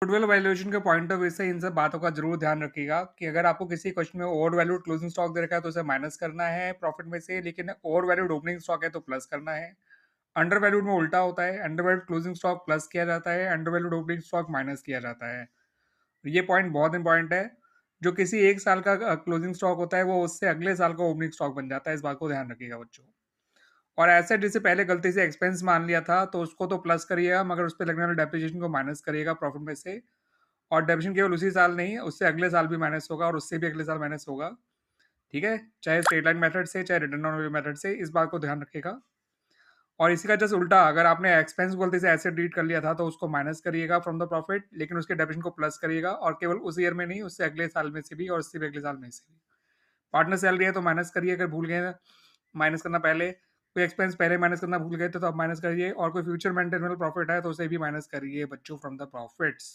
Goodwill valuation के point of view से इन सब बातों का जरूर ध्यान रखिएगा कि अगर आपको किसी क्वेश्चन में ओवर वैल्यूड क्लोजिंग स्टॉक दे रखा है तो उसे माइनस करना है प्रॉफिट में से, लेकिन ओवर वैल्यूड ओपनिंग स्टॉक है तो प्लस करना है। अंडर वैल्यूड में उल्टा होता है, under valued closing stock plus किया जाता है, under valued opening stock minus किया जाता है। ये पॉइंट बहुत इंपॉर्टेंट है। जो किसी एक साल का क्लोजिंग स्टॉक होता है वो उससे अगले साल का ओपनिंग स्टॉक बन जाता है, इस बात को ध्यान रखिएगा बच्चों। और एसेट जिसे पहले गलती से एक्सपेंस मान लिया था तो उसको तो प्लस करिएगा, मगर उस पर लगने वाले डेप्रिसिएशन को माइनस करिएगा प्रॉफिट में से। और डेप्रिसिएशन केवल उसी साल नहीं, उससे अगले साल भी माइनस होगा और उससे भी अगले साल माइनस होगा। ठीक है, चाहे स्ट्रेट लाइन मेथड से चाहे रिटर्न ऑन मेथड से, इस बात को ध्यान रखिएगा। और इसी का जस्ट उल्टा, अगर आपने एक्सपेंस गलती से एसेट रीड कर लिया था तो उसको माइनस करिएगा फ्रॉम द प्रॉफिट, लेकिन उसके डेप्रिसिएशन को प्लस करिएगा, और केवल उस ईयर में नहीं, उससे अगले साल में से भी और उससे भी अगले साल में से भी। पार्टनर सैलरी है तो माइनस करिए, अगर भूल गए माइनस करना पहले, कोई एक्सपेंस पहले माइनस करना भूल गए थे तो आप माइनस करिए, और कोई फ्यूचर मेंटेनेबल प्रॉफिट है तो उसे भी माइनस करिए बच्चों फ्रॉम द प्रॉफिट्स।